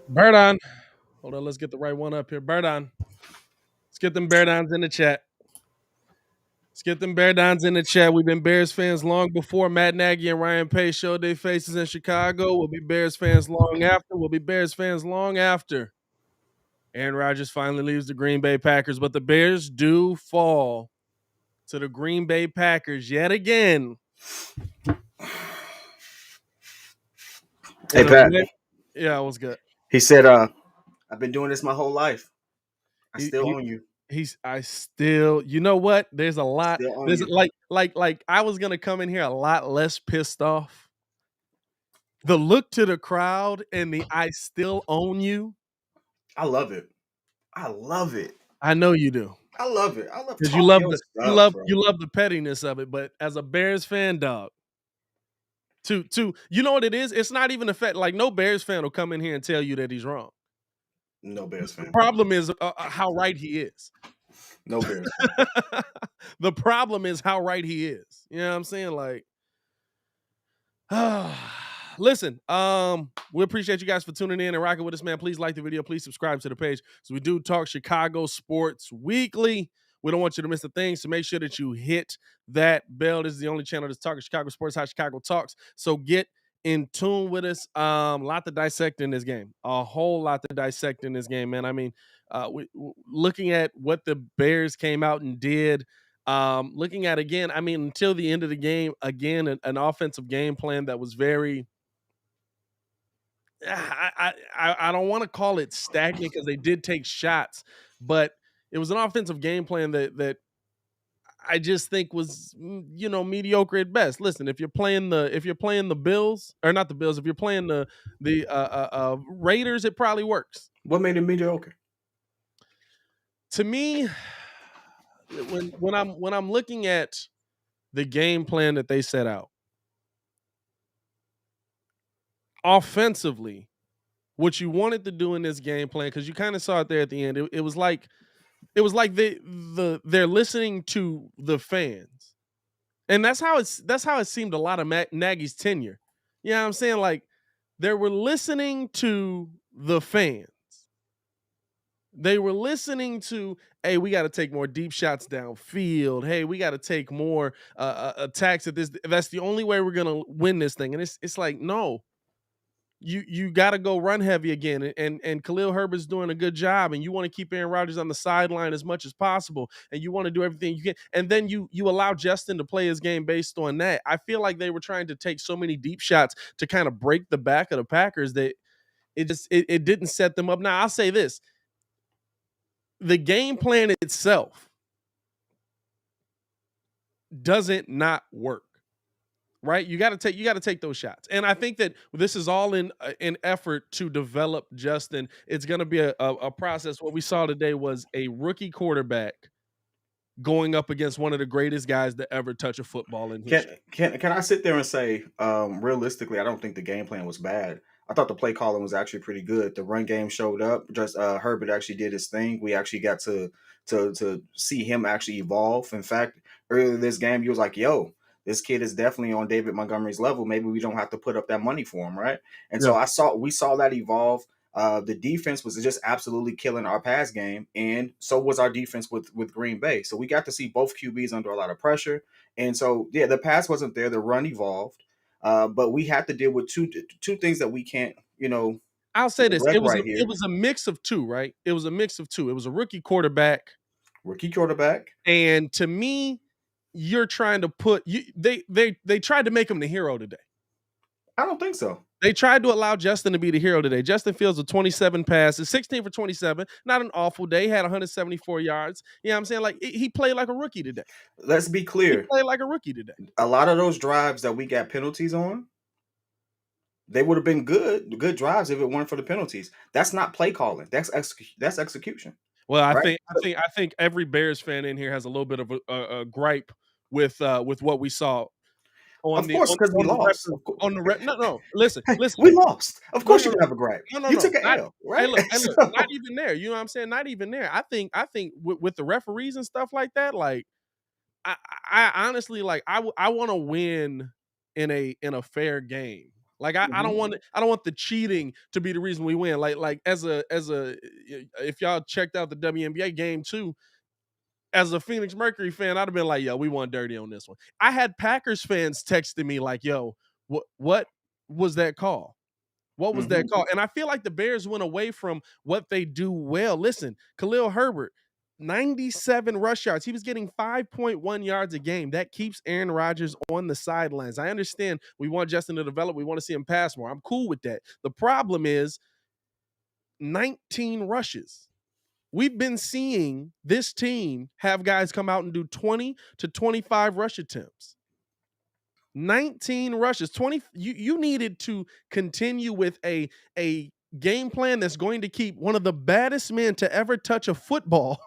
Bird on. Hold on, let's get the right one up here. Bird on. Let's get them Bear Downs in the chat. Let's get them Bear Downs in the chat. We've been Bears fans long before Matt Nagy and Ryan Pace showed their faces in Chicago. We'll be Bears fans long after. We'll be Bears fans long after Aaron Rodgers finally leaves the Green Bay Packers. But the Bears do fall to the Green Bay Packers yet again. Hey, Pat. Yeah, it was good. He said, I've been doing this my whole life. I still own you. I still, you know what? There's a lot. Still own There's you. like I was gonna come in here a lot less pissed off. The look to the crowd and the I still own you. I love it. I love it. I know you do. I love it. I love Because talk your stuff, bro. you love the pettiness of it. But as a Bears fan, dog, to you know what it is? It's not even a fact. Like no Bears fan will come in here and tell you that he's wrong. No Bears fan. The problem is how right he is. No Bears. The problem is how right he is. You know what I'm saying? Like, listen, we appreciate you guys for tuning in and rocking with us, man. Please like the video. Please subscribe to the page. So we do talk Chicago sports weekly. We don't want you to miss a thing, so make sure that you hit that bell. This is the only channel that's talking Chicago sports, how Chicago talks. So get in tune with us. A lot to dissect in this game. A whole lot to dissect in this game, man. I mean, looking at what the Bears came out and did, looking at again, I mean, until the end of the game, again, an offensive game plan that was very. I don't want to call it stagnant because they did take shots, but it was an offensive game plan that I just think was mediocre at best. Listen, if you're playing the Bills or not the Bills, if you're playing the Raiders, it probably works. What made it mediocre? To me, when I'm looking at the game plan that they set out, offensively, what you wanted to do in this game plan, because you kind of saw it there at the end, it was like they're listening to the fans, and that's how it seemed a lot of Nagy's tenure. You know what I'm saying? Like they were listening to the fans. They were listening to, hey, we got to take more deep shots downfield. Hey, we got to take more attacks at this. That's the only way we're gonna win this thing. And it's like, no, you got to go run heavy again. And Khalil Herbert's doing a good job. And you want to keep Aaron Rodgers on the sideline as much as possible. And you want to do everything you can. And then you allow Justin to play his game based on that. I feel like they were trying to take so many deep shots to kind of break the back of the Packers that it didn't set them up. Now I'll say this. The game plan itself doesn't not work, right? You got to take those shots, and I think that this is all in an effort to develop Justin. It's going to be a process. What we saw today was a rookie quarterback going up against one of the greatest guys to ever touch a football in history. Can I sit there and say, realistically, I don't think the game plan was bad. I thought the play calling was actually pretty good. The run game showed up. Just Herbert actually did his thing. We actually got to see him actually evolve. In fact, earlier this game, he was like, "Yo, this kid is definitely on David Montgomery's level. Maybe we don't have to put up that money for him, right?" And so we saw that evolve. The defense was just absolutely killing our pass game, and so was our defense with Green Bay. So we got to see both QBs under a lot of pressure. And so, yeah, the pass wasn't there. The run evolved. But we had to deal with two things that we can't, I'll say this. It here. was a mix of two, right? It was a mix of two. It was a rookie quarterback. And to me, you're trying to put they tried to make him the hero today. I don't think so. They tried to allow Justin to be the hero today. Justin Fields with 27 passes, 16 for 27. Not an awful day. He had 174 yards. You know what I'm saying? Like, he played like a rookie today. Let's be clear. He played like a rookie today. A lot of those drives that we got penalties on, they would have been good drives if it weren't for the penalties. That's not play calling. That's execution. Well, I think every Bears fan in here has a little bit of a gripe with what we saw. Of course, because we lost. Listen. We lost. Of course, you have a gripe. You took an L, right? Hey, look, not even there. You know what I'm saying? Not even there. I think with the referees and stuff like that, like I honestly like I want to win in a fair game. Like I Mhm. don't want the cheating to be the reason we win. Like as a if y'all checked out the WNBA game too, as a Phoenix Mercury fan, I'd have been like, yo, we won dirty on this one. I had Packers fans texting me like, yo, what was that call? What was that Mhm. call? And I feel like the Bears went away from what they do well. Listen, Khalil Herbert, 97 rush yards. He was getting 5.1 yards a game. That keeps Aaron Rodgers on the sidelines. I understand we want Justin to develop. We want to see him pass more. I'm cool with that. The problem is 19 rushes. We've been seeing this team have guys come out and do 20 to 25 rush attempts. 19 rushes. 20 you needed to continue with a game plan that's going to keep one of the baddest men to ever touch a football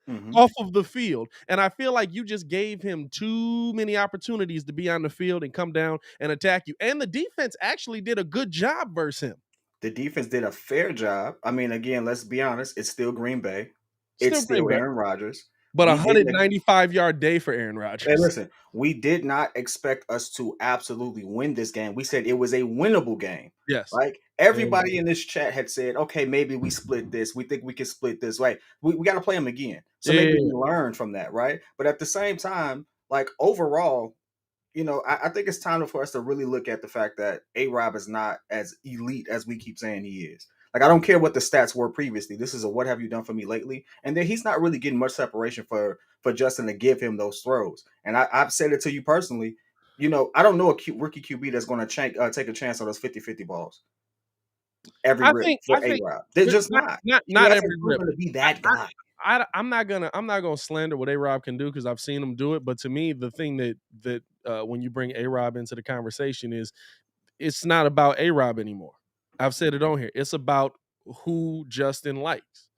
Mhm. off of the field. And I feel like you just gave him too many opportunities to be on the field and come down and attack you. And the defense actually did a good job versus him. The defense did a fair job. I mean, again, let's be honest, it's still Green Bay. It's Still Green still Bay, Aaron Rodgers. but a We didn't 195-yard day for Aaron Hey, Rodgers. listen, we did not expect us to absolutely win this game. We said it was a winnable game. Yes. Like Yeah. everybody in this chat had said, okay, maybe we split this. We think we can split this. Right. We got to play them again. So maybe Yeah. we learn from that. Right. But at the same time, like overall, I think it's time for us to really look at the fact that A Rob is not as elite as we keep saying he is. Like, I don't care what the stats were previously. This is a what have you done for me lately? And then he's not really getting much separation for Justin to give him those throws. And I've said it to you personally. I don't know a rookie QB that's going to take a chance on those 50-50 balls every I rip think for I A think Rob. They're just not not. not He not hasn't every rip. proven to be I that guy. I'm not gonna slander what A Rob can do because I've seen him do it. But to me, the thing that when you bring A Rob into the conversation is it's not about A Rob anymore. I've said it on here. It's about who Justin likes.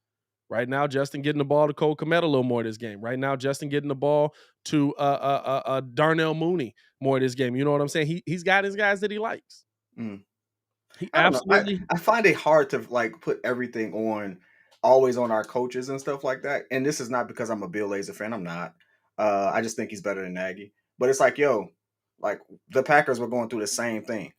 Right now, Justin getting the ball to Cole Kmet a little more this game. Right now, Justin getting the ball to Darnell Mooney more this game. You know what I'm saying? He's got his guys that he likes. Mm. He I don't know. I, absolutely I find it hard to like put everything on always on our coaches and stuff like that. And this is not because I'm a Bill Lazor fan. I'm not. I just think he's better than Nagy. But it's like, yo, like the Packers were going through the same thing.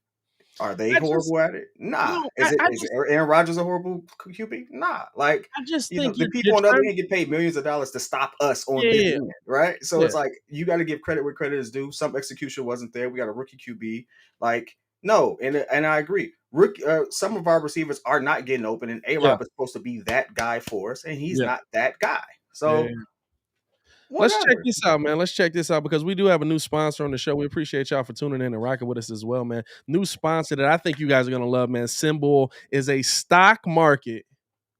Are they I just horrible at it? Nah. no, Is Aaron Rodgers a horrible QB? Nah. Like, I just think the you're people on the other trying. end get paid millions of dollars to stop us on this Yeah, end, right? So yeah, it's like you got to give credit where credit is due. Some execution wasn't there. We got a rookie QB. Like, no, and I agree. Some of our receivers are not getting open, and A yeah, Rob is supposed to be that guy for us, and he's yeah, not that guy. yeah. So Let's check whatever. this out, man. Let's check this out because we do have a new sponsor on the show. We appreciate y'all for tuning in and rocking with us as well, man. New sponsor that I think you guys are gonna love, man. Symbol is a stock market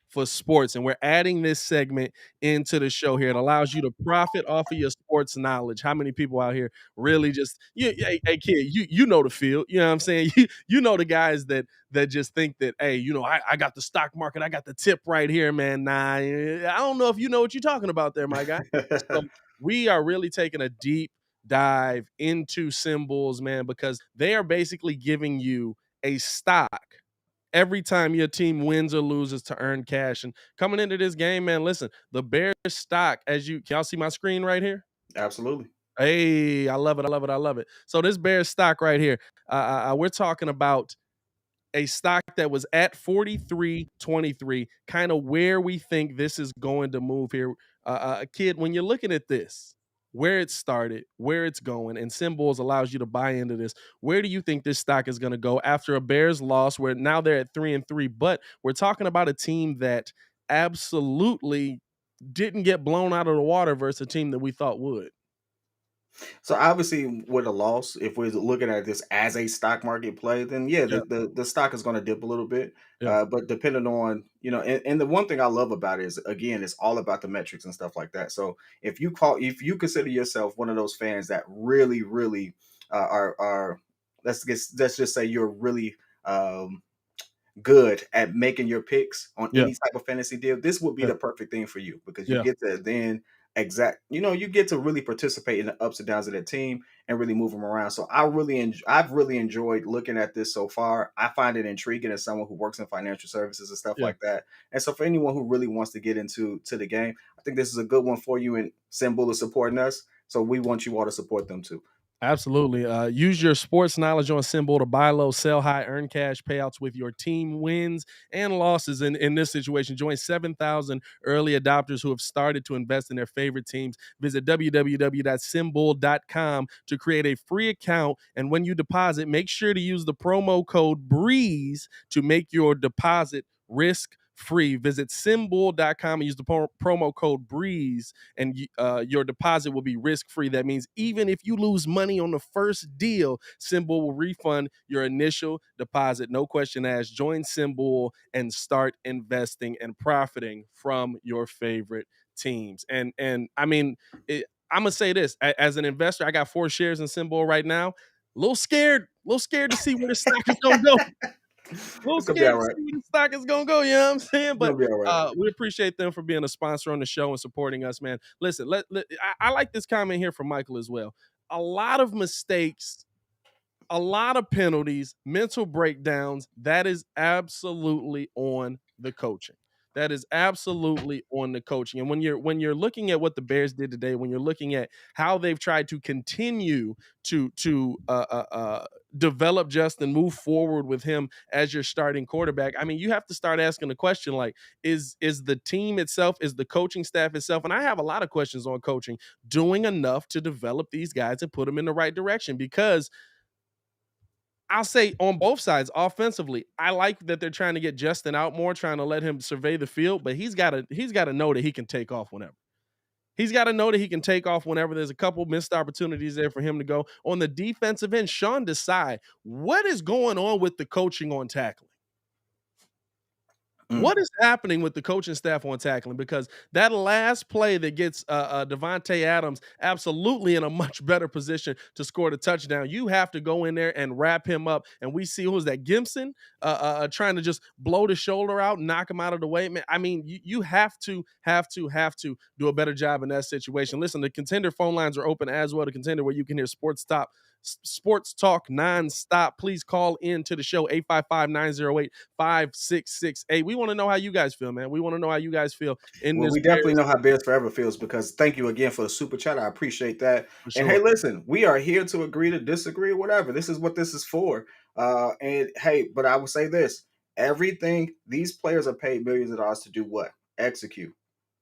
for sports, and we're adding this segment into the show here. It allows you to profit off of your sports knowledge. How many people out here really just hey kid, you know the field. You know what I'm saying? You know the guys that just think that, hey, I got the stock market, I got the tip right here, man. Nah, I don't know if you know what you're talking about there, my guy. So we are really taking a deep dive into symbols, man, because they are basically giving you a stock every time your team wins or loses to earn cash. And coming into this game, man, listen, the Bears stock, can y'all see my screen right here? Absolutely. Hey, I love it. I love it. I love it. So this Bears stock right here, we're talking about a stock that was at 43.23, kind of where we think this is going to move here. Kid, when you're looking at this, where it started, where it's going, and symbols allows you to buy into this. Where do you think this stock is going to go after a Bears loss where now they're at 3-3? But we're talking about a team that absolutely didn't get blown out of the water versus a team that we thought would. So obviously, with a loss, if we're looking at this as a stock market play, then yeah, Yeah, the stock is going to dip a little bit. yeah, But depending on and the one thing I love about it is again, it's all about the metrics and stuff like that. So if you consider yourself one of those fans that really, really are let's just say you're really good at making your picks on yeah, any type of fantasy deal, this would be yeah, the perfect thing for you because you yeah, get to then you get to really participate in the ups and downs of that team and really move them around. So I've really enjoyed looking at this so far. I find it intriguing as someone who works in financial services and stuff yeah. like that. And so for anyone who really wants to get into the game, I think this is a good one for you. And Symbol is supporting us, so we want you all to support them too. Absolutely. Use your sports knowledge on Symbol to buy low, sell high, earn cash payouts with your team wins and losses. In this situation, join 7,000 early adopters who have started to invest in their favorite teams. Visit www.symbol.com to create a free account. And when you deposit, make sure to use the promo code BREEZE to make your deposit risk free. Visit symbol.com and use the promo code BREEZE, and your deposit will be risk free. That means even if you lose money on the first deal, Symbol will refund your initial deposit. No question asked. Join Symbol and start investing and profiting from your favorite teams. And I mean, I'm gonna say this as an investor. I got 4 shares in Symbol right now. A little scared to see where the stock is gonna go. A little It's gonna be scared all to right. see where the stock is gonna go, you know what I'm saying? It's But gonna be all right. we appreciate them for being a sponsor on the show and supporting us, man. Listen, I like this comment here from Michael as well. A lot of mistakes, a lot of penalties, mental breakdowns. That is absolutely on the coaching. That is absolutely on the coaching. And when you're looking at what the Bears did today, when you're looking at how they've tried to continue to develop Justin, move forward with him as your starting quarterback, I mean, you have to start asking the question like, is the team itself, is the coaching staff itself, and I have a lot of questions on coaching, doing enough to develop these guys and put them in the right direction? Because I'll say on both sides, offensively, I like that they're trying to get Justin out more, trying to let him survey the field, but he's gotta know that he can take off whenever. He's got to know that he can take off whenever. There's a couple missed opportunities there for him to go. On the defensive end, Sean Desai, what is going on with the coaching on tackling? Mm. What is happening with the coaching staff on tackling? Because that last play that gets Devontae Adams absolutely in a much better position to score the touchdown, you have to go in there and wrap him up. And we see, who was that, Gibson, trying to just blow the shoulder out, knock him out of the way. Man, I mean, you have to do a better job in that situation. Listen, the Contender phone lines are open as well. The Contender, where you can hear sports talk nonstop. Please call in to the show, 855-908-5668. We want to know how you guys feel, man. We want to know how you guys feel in Well, this we definitely Bears, know how Bears Forever feels, because thank you again for the super chat. I appreciate that. for And hey, sure. listen, we are here to agree to disagree, whatever. This is what this is for. And hey, but I will say this: everything, these players are paid millions of dollars to do what? Execute,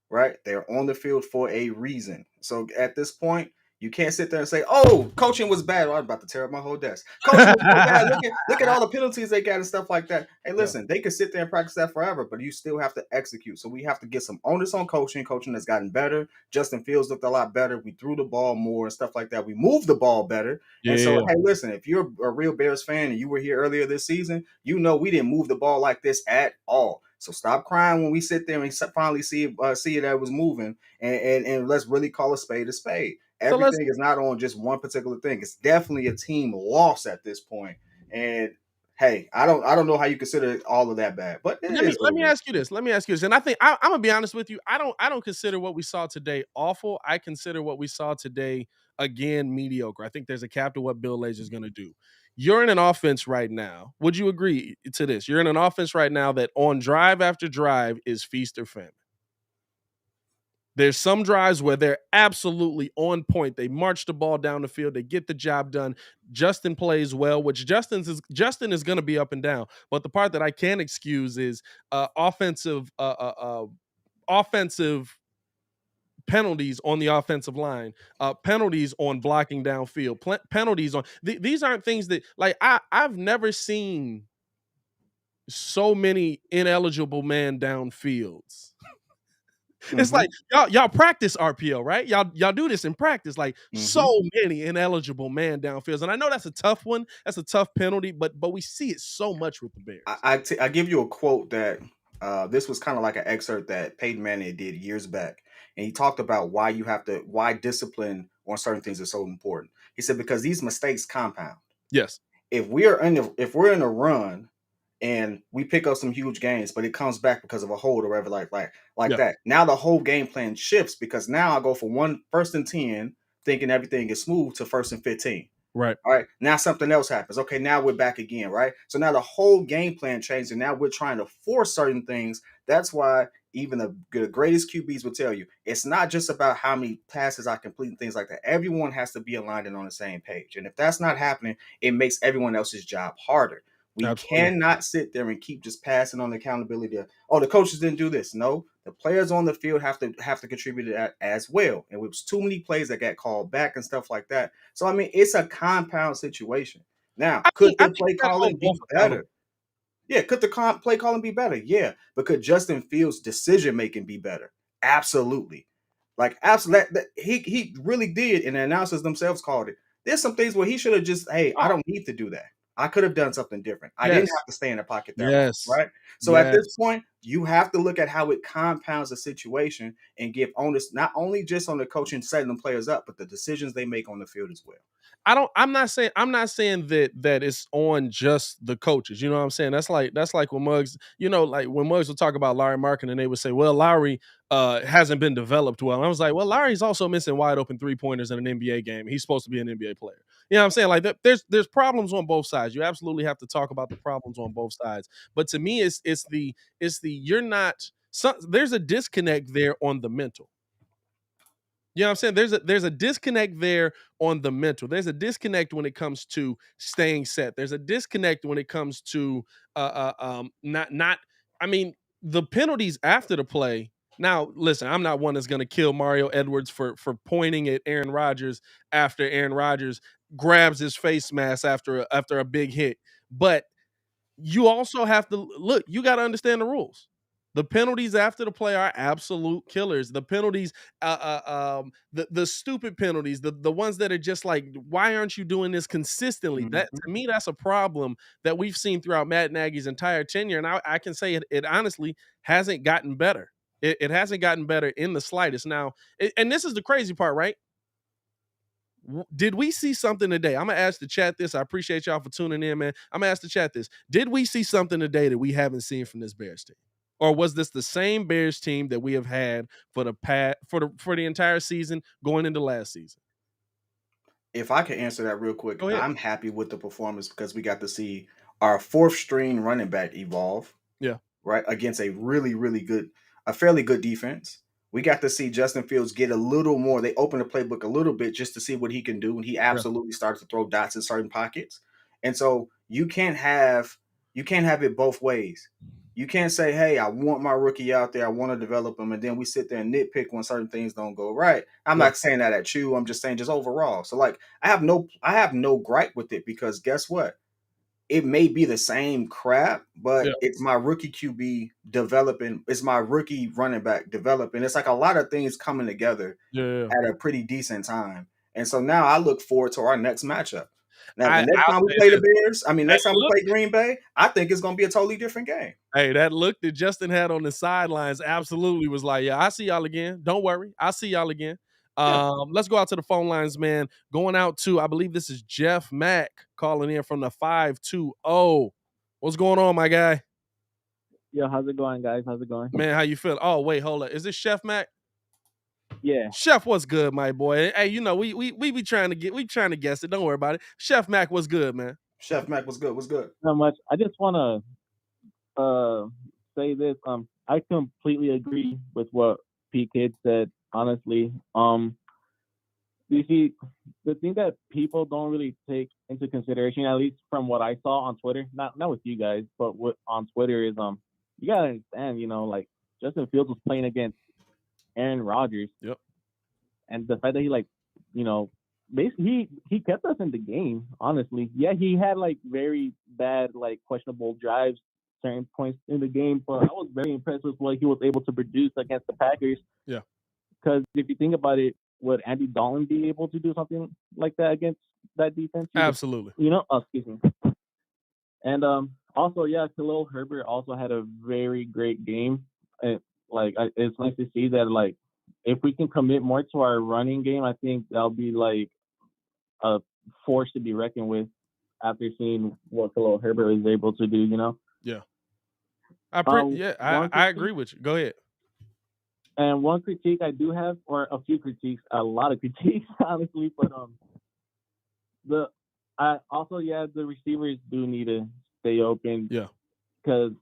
right? They're on the field for a reason. So at this point, you can't sit there and say, "Oh, coaching was bad." Oh, I'm about to tear up my whole desk. Coaching was so bad. Look at all the penalties they got and stuff like that. Hey, Yeah. listen, they could sit there and practice that forever, but you still have to execute. So we have to get some onus on coaching. Coaching has gotten better. Justin Fields looked a lot better. We threw the ball more and stuff like that. We moved the ball better. And so, Yeah. hey, listen, if you're a real Bears fan and you were here earlier this season, you know we didn't move the ball like this at all. So stop crying when we sit there and finally see it that it was moving, and let's really call a spade a spade. So let's Everything is not on just one particular thing. It's definitely a team loss at this point. And hey, I don't know how you consider all of that bad, but it let me is what let me it is. ask you this. Let me ask you this. And I think I'm gonna be honest with you. I don't consider what we saw today awful. I consider what we saw today, again, mediocre. I think there's a cap to what Bill Lazor is gonna do. You're in an offense right now. Would you agree to this? You're in an offense right now that on drive after drive is feast or famine. There's some drives where they're absolutely on point. They march the ball down the field. They get the job done. Justin plays well, which Justin is going to be up and down. But the part that I can't excuse is offensive penalties on the offensive line, penalties on blocking downfield, penalties on these aren't things that, like, I've never seen so many ineligible man downfields. It's Mm-hmm. like y'all practice RPO, right? Y'all do this in practice. Like, so Mm-hmm. many ineligible man downfields, and I know that's a tough one. That's a tough penalty, but we see it so much with the Bears. I give you a quote that this was kind of like an excerpt that Peyton Manning did years back, and he talked about why discipline on certain things is so important. He said because these mistakes compound. Yes. If we're in a run and we pick up some huge gains, but it comes back because of a hold or whatever, like Yeah. that. Now the whole game plan shifts, because now I go from one first and 10, thinking everything is smooth, to first and 15. Right. All right. Now something else happens. Okay, now we're back again, right? So now the whole game plan changed, and now we're trying to force certain things. That's why even the greatest QBs will tell you, it's not just about how many passes I complete and things like that. Everyone has to be aligned and on the same page. And if that's not happening, it makes everyone else's job harder. We Absolutely. cannot sit there and keep just passing on the accountability of, oh, the coaches didn't do this. No, the players on the field have to contribute to that as well. And it was too many plays that got called back and stuff like that. So I mean, it's a compound situation. Now, could I the think play you got to hold calling both be accountable. better? Yeah, could the play calling be better? Yeah, but could Justin Fields' decision making be better? Absolutely. Like absolutely, he really did, and the announcers themselves called it. There's some things where he should have just, hey, I Oh, don't need to do that. I could have done something different. I didn't yes. have to stay in the pocket that long, Yes. right? So at this Yes. point, you have to look at how it compounds the situation and give onus not only just on the coaching setting the players up, but the decisions they make on the field as well. I'm not saying that it's on just the coaches. You know what I'm saying? That's like when Muggs, like when Muggs would talk about Larry Markin and they would say, well, Lowry hasn't been developed well. And I was like, well, Larry's also missing wide open 3-pointers in an NBA game. He's supposed to be an NBA player. You know what I'm saying? Like there's problems on both sides. You absolutely have to talk about the problems on both sides. But to me, it's the you're not there's a disconnect there on the mental. You know what I'm saying? There's a disconnect there on the mental. There's a disconnect when it comes to staying set. There's a disconnect when it comes to not I mean, the penalties after the play. Now, listen, I'm not one that's gonna kill Mario Edwards for pointing at Aaron Rodgers after Aaron Rodgers grabs his face mask after a big hit. But you also have to look, you got to understand the rules. The penalties after the play are absolute killers. The penalties, the stupid penalties, the ones that are just like, why aren't you doing this consistently? That Mhm. to me, that's a problem that we've seen throughout Matt Nagy's entire tenure, and I can say it honestly hasn't gotten better. It hasn't gotten better in the slightest. Now, and this is the crazy part, right? Did we see something today? I'm gonna ask the chat this. I appreciate y'all for tuning in, man. I'm gonna ask the chat this. Did we see something today that we haven't seen from this Bears team? Or was this the same Bears team that we have had for the entire season going into last season? If I could answer that real quick, Go ahead. I'm happy with the performance because we got to see our fourth string running back evolve, Yeah, right, against a really, really good, a fairly good defense. We got to see Justin Fields get a little more. They opened the playbook a little bit just to see what he can do, and he yeah, absolutely started to throw dots in certain pockets. And so you can't have it both ways. You can't say, "Hey, I want my rookie out there. I want to develop him," and then we sit there and nitpick when certain things don't go right. I'm yeah, not saying that at you. I'm just saying just overall. So like, I have no gripe with it because guess what? It may be the same crap, yeah, but it's my rookie QB developing. It's my rookie running back developing. It's like a lot of things coming together yeah, yeah. at a pretty decent time. And so now I look forward to our next matchup. Now, the next I'll time we say play the this. Bears, I mean, Hey, next time we look, play Green Bay, I think it's going to be a totally different game. hey, that look that Justin had on the sidelines absolutely was like, yeah, I see y'all again. Don't worry, I see y'all again. Yeah. Let's go out to the phone lines, man. Going out to, I believe this is Jeff Mack calling in from the 520. What's going on, my guy? Yo, how's it going, guys? How's it going? Man, how you feeling? Oh, wait, hold up. Is this Chef Mac? Yeah, Chef, what's good, my boy? Hey, we be trying to guess it. Don't worry about it. Chef Mac, what's good, man? Chef Mac was good. Was good. not much. I just want to say this. I completely agree with what P. Kidd said. Honestly, you see, the thing that people don't really take into consideration, at least from what I saw on Twitter, not with you guys, but on Twitter is you gotta understand, like Justin Fields was playing against Aaron Rodgers, Yep. and the fact that he you know, basically he kept us in the game. Honestly, yeah, he had like very bad, like questionable drives, certain points in the game, but I was very impressed with what he was able to produce against the Packers. Yeah. Because if you think about it, would Andy Dalton be able to do something like that against that defense? Absolutely. Excuse me. And also, yeah, Khalil Herbert also had a very great game. And, it's nice to see that if we can commit more to our running game, I think that'll be like a force to be reckoned with after seeing what Khalil Herbert is able to do. Yeah. Yeah, One I agree critique with you. Go ahead. and one critique I do have, or a few critiques, a lot of critiques, honestly, but the I also, yeah, the receivers do need to stay open Yeah. because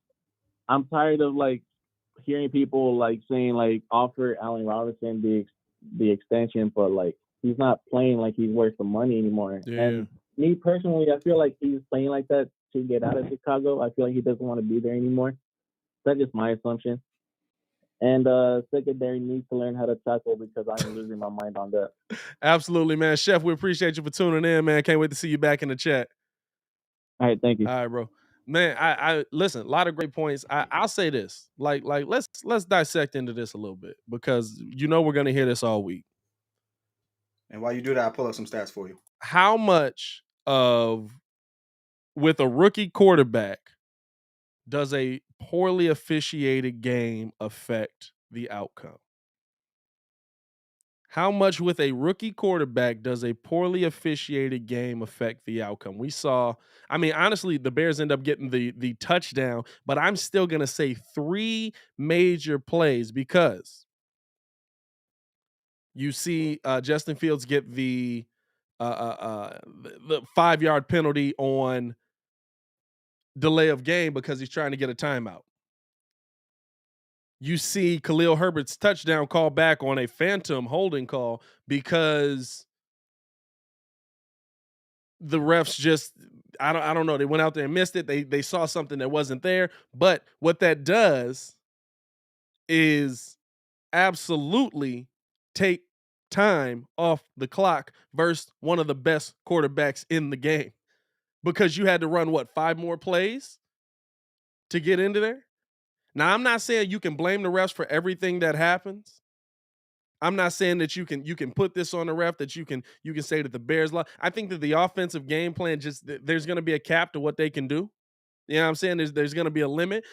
I'm tired of hearing people like saying like offer Allen Robinson the extension, but like he's not playing like he's worth the money anymore. Yeah. And me personally, I feel like he's playing like that to get out of Chicago. I feel like he doesn't want to be there anymore. That's just my assumption. And secondary needs to learn how to tackle because I'm losing my mind on that. Absolutely, man. Chef, we appreciate you for tuning in, man. Can't wait to see you back in the chat. All right, thank you. All right, bro. Man, I listen, a lot of great points. I'll say this. Like let's dissect into this a little bit because we're gonna hear this all week. And while you do that, I'll pull up some stats for you. How much of with a rookie quarterback does a poorly officiated game affect the outcome? How much with a rookie quarterback does a poorly officiated game affect the outcome? We saw, I mean, honestly, the Bears end up getting the touchdown, but I'm still going to say 3 major plays because you see Justin Fields get the 5-yard penalty on delay of game because he's trying to get a timeout. You see Khalil Herbert's touchdown call back on a phantom holding call because the refs just I don't know, they went out there and missed it. They saw something that wasn't there. But what that does is absolutely take time off the clock versus one of the best quarterbacks in the game. Because you had to run 5 more plays to get into there? Now, I'm not saying you can blame the refs for everything that happens. I'm not saying that you can put this on the ref, that you can say that the Bears lost. I think that the offensive game plan there's going to be a cap to what they can do. You know what I'm saying? There's going to be a limit.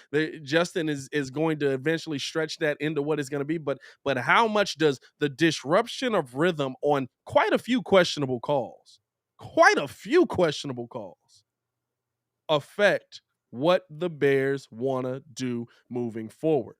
Justin is going to eventually stretch that into what it's going to be. But how much does the disruption of rhythm on quite a few questionable calls affect what the Bears want to do moving forward?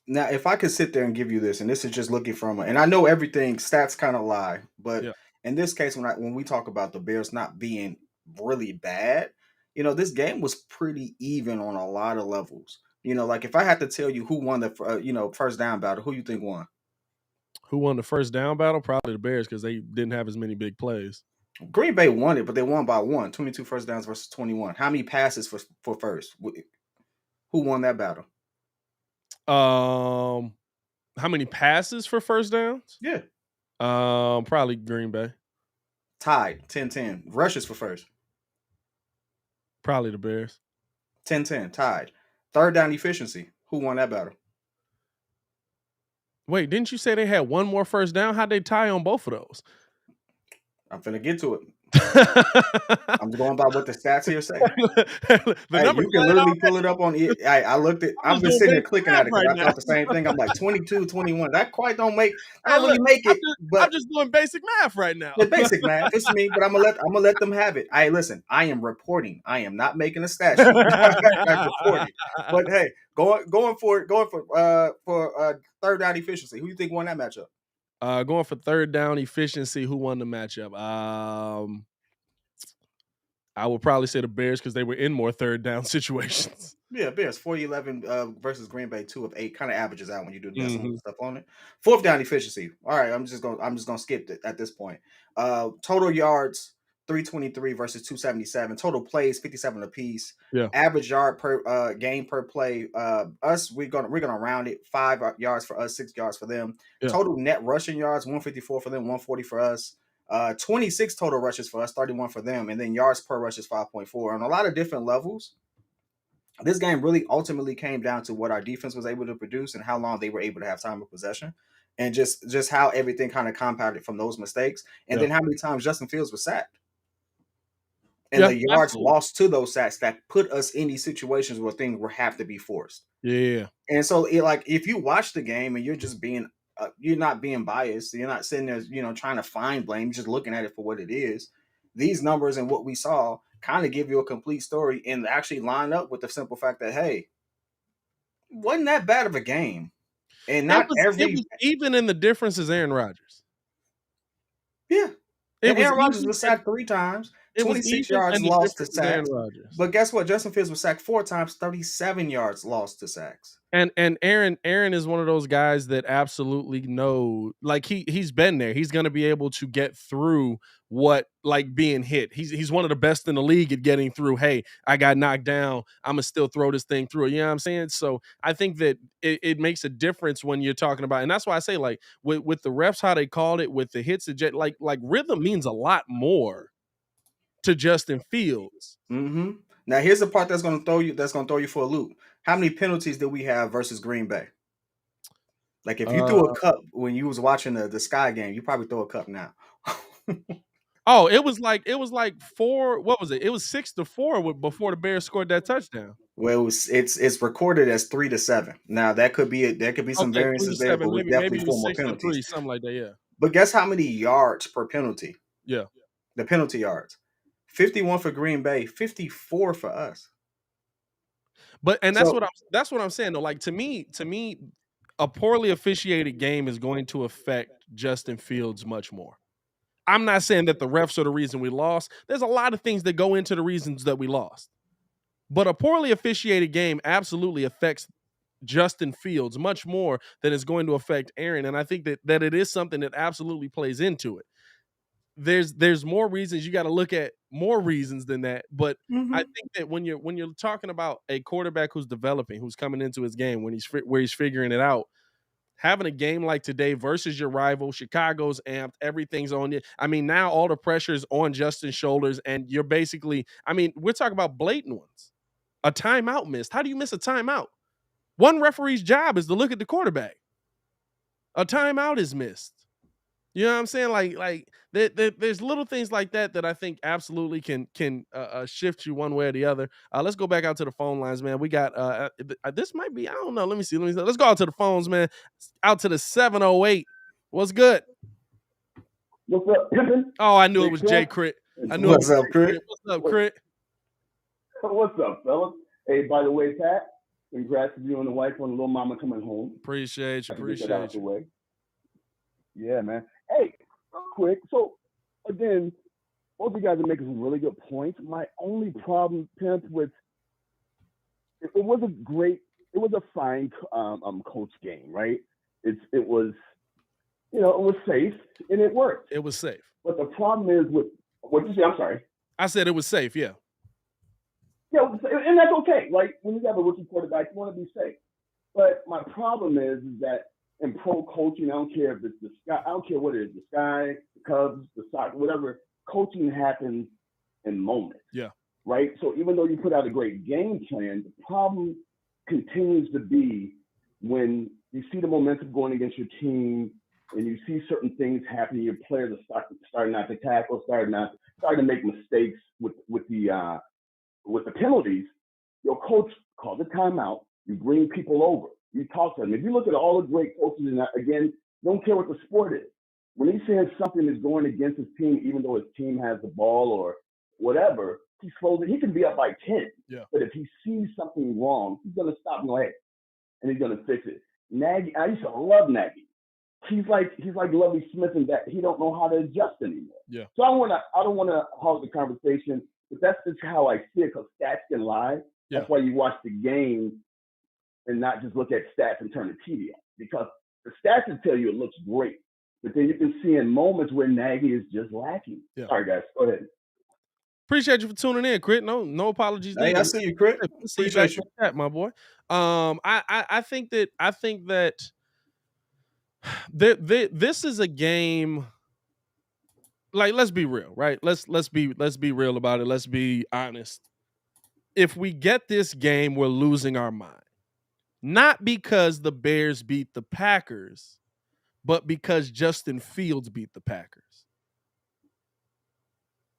Now, if I could sit there and give you this, and this is just looking from, and I know everything stats kind of lie, but Yeah. in this case, when we talk about the Bears not being really bad, this game was pretty even on a lot of levels. Like if I had to tell you who won the first down battle, who you think won? Who won the first down battle? Probably the Bears because they didn't have as many big plays. Green Bay won it, but they won by 1, 22 first downs versus 21. How many passes for first? Who won that battle? How many passes for first downs? Yeah. Probably Green Bay. Tied, 10-10. Rushes for first. Probably the Bears. 10-10, tied. Third down efficiency. Who won that battle? Wait, didn't you say they had one more first down? How'd they tie on both of those? I'm finna get to it. I'm going by what the stats here say. You can literally pull it up on it. I looked at. I'm just sitting there clicking at it because I thought the same thing. I'm like 22, 21. That quite don't make. I don't really make it. But I'm just doing basic math right now. The basic math. It's me, but I'm gonna let them have it. Hey, listen. I am reporting. I am not making a stat sheet. I'm reporting. But hey, going for third down efficiency. Who do you think won that matchup? Going for third down efficiency, who won the matchup? I would probably say the Bears because they were in more third down situations. Yeah, Bears 40-11 versus Green Bay 2 of 8 kind of averages out when you do decimal stuff on it. Fourth down efficiency. All right, I'm just gonna skip it at this point. Total yards 323 versus 277. Total plays 57 apiece. Yeah. Average yard per game per play. We're gonna round it 5 yards for us, 6 yards for them. Yeah. Total net rushing yards 154 for them, 140 for us. 26 total rushes for us, 31 for them, and then yards per rush is 5.4. On a lot of different levels, this game really ultimately came down to what our defense was able to produce and how long they were able to have time of possession, and just how everything kind of compounded from those mistakes, and then how many times Justin Fields was sacked, and the yards lost to those sacks that put us in these situations where things will have to be forced. Yeah, and so if you watch the game and you're just being you're not being biased. You're not sitting there, trying to find blame. You're just looking at it for what it is. These numbers and what we saw kind of give you a complete story and actually line up with the simple fact that, hey, wasn't that bad of a game. And not it was even in the difference is Aaron Rodgers. Yeah. And Aaron Rodgers was sacked 3 times. It was 26 even, yards and the lost to difference is Aaron sacks. Rodgers. But guess what? Justin Fields was sacked 4 times, 37 yards lost to sacks. And Aaron is one of those guys that absolutely know, like he's been there. He's going to be able to get through what, like, being hit. He's one of the best in the league at getting through. Hey, I got knocked down. I'm gonna still throw this thing through. You know what I'm saying? So I think that it makes a difference when you're talking about, and that's why I say, like, with the refs, how they called it, with the hits, like rhythm means a lot more to Justin Fields. Mm-hmm. Now here's the part that's gonna throw you for a loop. How many penalties did we have versus Green Bay? Like if you threw a cup when you was watching the Sky game, you probably throw a cup now. Oh, it was like 4. What was it? It was 6-4 before the Bears scored that touchdown. Well, it's recorded as 3-7. Now there could be some Okay, 3 to variances there, 7. but with Maybe definitely it 4 was more 6 to penalties. 3, something like that. Yeah. But guess how many yards per penalty? Yeah. The penalty yards. 51 for Green Bay, 54 for us. But that's So what I'm saying though. Like, to me, a poorly officiated game is going to affect Justin Fields much more. I'm not saying that the refs are the reason we lost. There's a lot of things that go into the reasons that we lost. But a poorly officiated game absolutely affects Justin Fields much more than it's going to affect Aaron. And I think that it is something that absolutely plays into it. There's more reasons. You got to look at more reasons than that. But I think that when you're talking about a quarterback who's developing, who's coming into his game, where he's figuring it out, having a game like today versus your rival, Chicago's amped, everything's on you. I mean, now all the pressure's on Justin's shoulders, and you're basically, I mean, we're talking about blatant ones. A timeout missed. How do you miss a timeout? One referee's job is to look at the quarterback. A timeout is missed. You know what I'm saying? Like there's little things like that I think absolutely can shift you one way or the other. Let's go back out to the phone lines, man. We got this might be, I don't know. Let me see. Let's go out to the phones, man. Out to the 708. What's good? What's up, Pippin? Oh, I knew it was Jay Crit. What's up, Crit? What's up, Crit? What's up, fellas? Hey, by the way, Pat, congrats to you and the wife on the little mama coming home. Appreciate you. Get that out the way. Yeah, man. Hey, real quick. So, again, both of you guys are making some really good points. My only problem, Pimp, with it was a fine coach game, right? It was, it was safe and it worked. It was safe. But the problem is with what you say. I'm sorry. I said it was safe. Yeah. Yeah, and that's okay. Like, when you have a rookie quarterback, you want to be safe. But my problem is that in pro coaching, I don't care if it's the Sky, I don't care what it is, the Sky, the Cubs, the Sox, whatever. Coaching happens in moments. Yeah. Right. So even though you put out a great game plan, the problem continues to be when you see the momentum going against your team, and you see certain things happening. Your players are starting not to tackle, starting to make mistakes with the penalties. Your coach calls a timeout. You bring people over. You talk to them. If you look at all the great coaches, and again, don't care what the sport is. When he's saying something is going against his team, even though his team has the ball or whatever, he's slow. He can be up by 10. Yeah. But if he sees something wrong, he's going to stop and go, hey, and he's going to fix it. Nagy, I used to love Nagy. He's like Lovie Smith in that he don't know how to adjust anymore. Yeah. So I don't want to hog the conversation, but that's just how I see it, because stats can lie. Yeah. That's why you watch the game and not just look at stats and turn the TV on, because the stats will tell you it looks great, but then you can see in moments where Nagy is just lacking. Yeah. All right, guys, go ahead. Appreciate you for tuning in, Crit. No apologies. Hey, I see you, Crit. Appreciate you. Chat, my boy. I think that this is a game. Like, let's be real, right? Let's be real about it. Let's be honest. If we get this game, we're losing our mind. Not because the Bears beat the Packers, but because Justin Fields beat the Packers.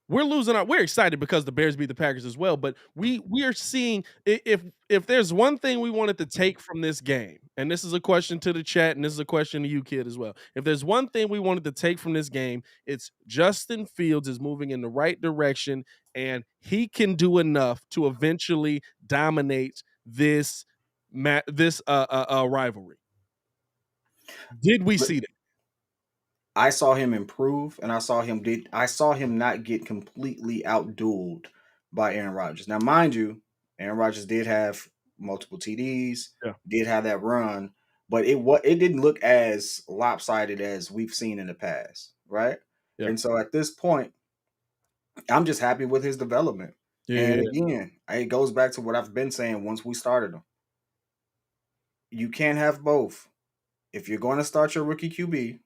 We're excited because the Bears beat the Packers as well, but we are seeing, if there's one thing we wanted to take from this game, and this is a question to the chat, and this is a question to you, Kid, as well. If there's one thing we wanted to take from this game, it's Justin Fields is moving in the right direction, and he can do enough to eventually dominate this rivalry. Did we see that? I saw him improve, and I saw him not get completely outdueled by Aaron Rodgers. Now, mind you, Aaron Rodgers did have multiple TDs, Yeah. did have that run, but it didn't look as lopsided as we've seen in the past, right? Yeah. And so at this point, I'm just happy with his development. And Yeah. again, it goes back to what I've been saying once we started him. You can't have both. If you're going to start your rookie QB,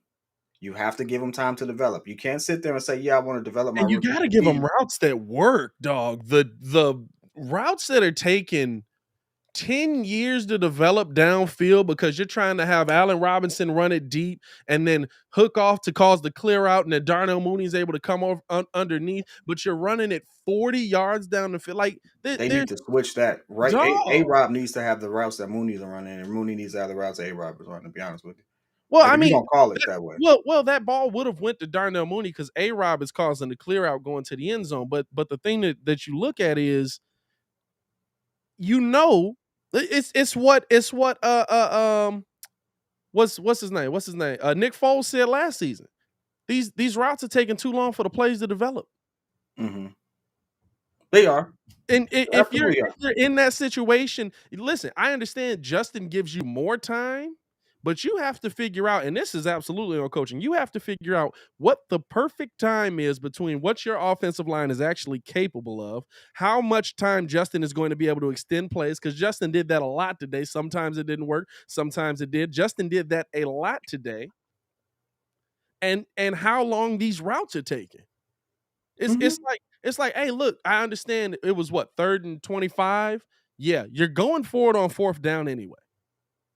you have to give him time to develop. You can't sit there and say, "Yeah, I want to develop my And you rookie got to give QB." them routes that work, dog. The routes that are taking 10 years to develop downfield because you're trying to have Allen Robinson run it deep and then hook off to cause the clear out, and then Darnell Mooney is able to come over underneath, but you're running it 40 yards down the field. Like, They there's need to switch that, right? dog. A-Rob needs to have the routes that Mooney's running, and Mooney needs to have the routes that A-Rob is running, to be honest with you. Well, Like, I if you're mean, going to call it that way. that ball would have went to Darnell Mooney because A-Rob is causing the clear out going to the end zone. But the thing that you look at is, it's what what's his name? Nick Foles said last season. These routes are taking too long for the plays to develop. Mm-hmm. They are. And if you're Absolutely. in that situation, listen, I understand Justin gives you more time, but you have to figure out, and this is absolutely on coaching, you have to figure out what the perfect time is between what your offensive line is actually capable of, how much time Justin is going to be able to extend plays, because Justin did that a lot today. Sometimes it didn't work, sometimes it did. Justin did that a lot today. And how long these routes are taking. It's like, hey, look, I understand it was what, 3rd and 25? Yeah, you're going for it on 4th down anyway.